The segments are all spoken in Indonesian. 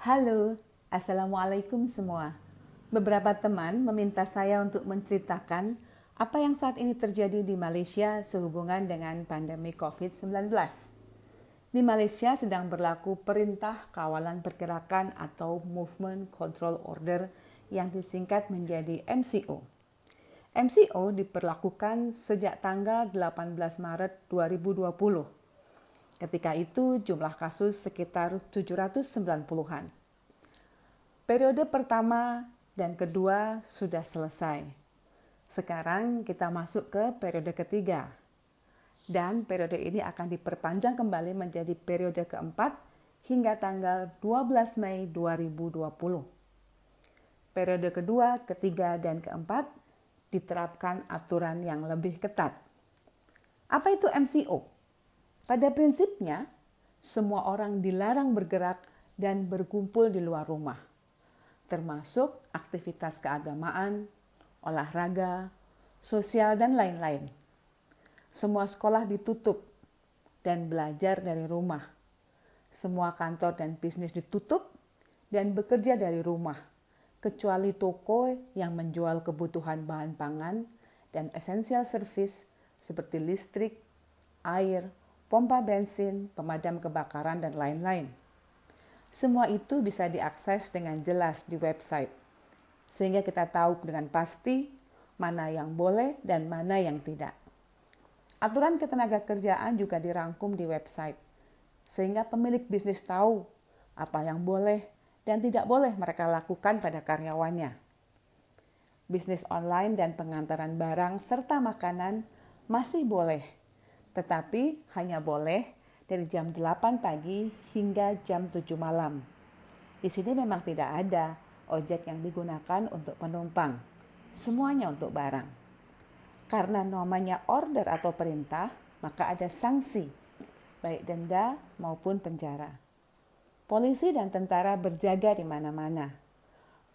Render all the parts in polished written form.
Halo, Assalamualaikum semua. Beberapa teman meminta saya untuk menceritakan apa yang saat ini terjadi di Malaysia sehubungan dengan pandemi COVID-19. Di Malaysia sedang berlaku Perintah Kawalan Pergerakan atau Movement Control Order yang disingkat menjadi MCO. MCO diberlakukan sejak tanggal 18 Maret 2020. Ketika itu jumlah kasus sekitar 790-an. Periode pertama dan kedua sudah selesai. Sekarang kita masuk ke periode ketiga. Dan periode ini akan diperpanjang kembali menjadi periode keempat hingga tanggal 12 Mei 2020. Periode kedua, ketiga, dan keempat diterapkan aturan yang lebih ketat. Apa itu MCO? Pada prinsipnya, semua orang dilarang bergerak dan berkumpul di luar rumah, termasuk aktivitas keagamaan, olahraga, sosial, dan lain-lain. Semua sekolah ditutup dan belajar dari rumah. Semua kantor dan bisnis ditutup dan bekerja dari rumah, kecuali toko yang menjual kebutuhan bahan pangan dan essential service seperti listrik, air, pompa bensin, pemadam kebakaran, dan lain-lain. Semua itu bisa diakses dengan jelas di website, sehingga kita tahu dengan pasti mana yang boleh dan mana yang tidak. Aturan ketenagakerjaan juga dirangkum di website, sehingga pemilik bisnis tahu apa yang boleh dan tidak boleh mereka lakukan pada karyawannya. Bisnis online dan pengantaran barang serta makanan masih boleh, tetapi hanya boleh dari jam 8 pagi hingga jam 7 malam. Di sini memang tidak ada ojek yang digunakan untuk penumpang. Semuanya untuk barang. Karena namanya order atau perintah, maka ada sanksi, baik denda maupun penjara. Polisi dan tentara berjaga di mana-mana.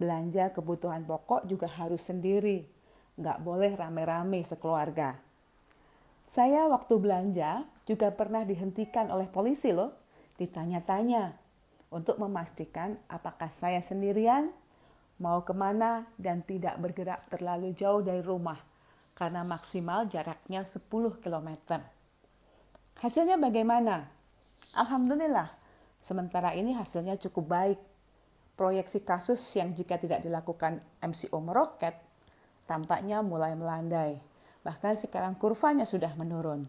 Belanja kebutuhan pokok juga harus sendiri, nggak boleh rame-rame sekeluarga. Saya waktu belanja juga pernah dihentikan oleh polisi loh, ditanya-tanya untuk memastikan apakah saya sendirian, mau kemana, dan tidak bergerak terlalu jauh dari rumah, karena maksimal jaraknya 10 km. Hasilnya bagaimana? Alhamdulillah, sementara ini hasilnya cukup baik. Proyeksi kasus yang jika tidak dilakukan MCO meroket, tampaknya mulai melandai. Bahkan sekarang kurvanya sudah menurun.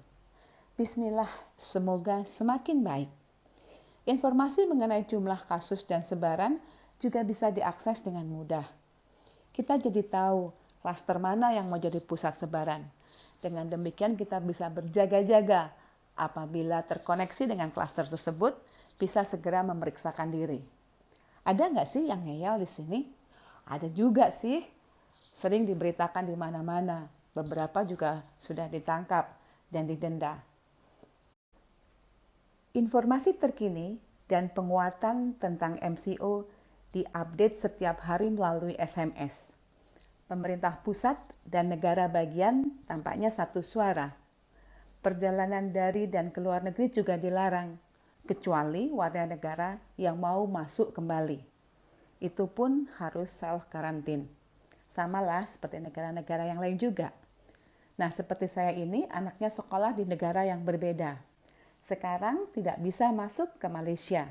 Bismillah, semoga semakin baik. Informasi mengenai jumlah kasus dan sebaran juga bisa diakses dengan mudah. Kita jadi tahu klaster mana yang menjadi pusat sebaran. Dengan demikian kita bisa berjaga-jaga. Apabila terkoneksi dengan klaster tersebut, bisa segera memeriksakan diri. Ada nggak sih yang ngeyel di sini? Ada juga sih. Sering diberitakan di mana-mana. Beberapa juga sudah ditangkap dan didenda. Informasi terkini dan penguatan tentang MCO diupdate setiap hari melalui SMS. Pemerintah pusat dan negara bagian tampaknya satu suara. Perjalanan dari dan ke luar negeri juga dilarang, kecuali warga negara yang mau masuk kembali. Itu pun harus self-karantin. Samalah seperti negara-negara yang lain juga. Nah, seperti saya ini, anaknya sekolah di negara yang berbeda. Sekarang tidak bisa masuk ke Malaysia.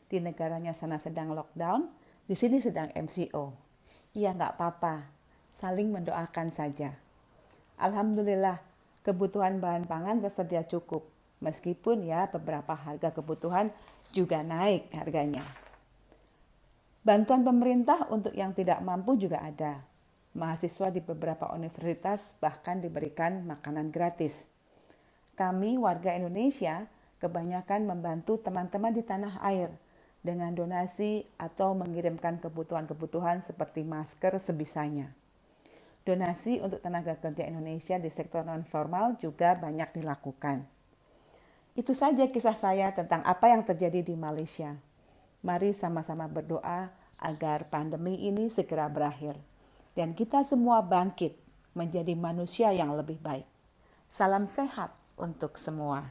Di negaranya sana sedang lockdown, di sini sedang MCO. Ya, nggak apa-apa. Saling mendoakan saja. Alhamdulillah, kebutuhan bahan pangan tersedia cukup. Meskipun ya beberapa harga kebutuhan juga naik harganya. Bantuan pemerintah untuk yang tidak mampu juga ada. Mahasiswa di beberapa universitas bahkan diberikan makanan gratis. Kami warga Indonesia kebanyakan membantu teman-teman di tanah air dengan donasi atau mengirimkan kebutuhan-kebutuhan seperti masker sebisanya. Donasi untuk tenaga kerja Indonesia di sektor non-formal juga banyak dilakukan. Itu saja kisah saya tentang apa yang terjadi di Malaysia. Mari sama-sama berdoa agar pandemi ini segera berakhir dan kita semua bangkit menjadi manusia yang lebih baik. Salam sehat untuk semua.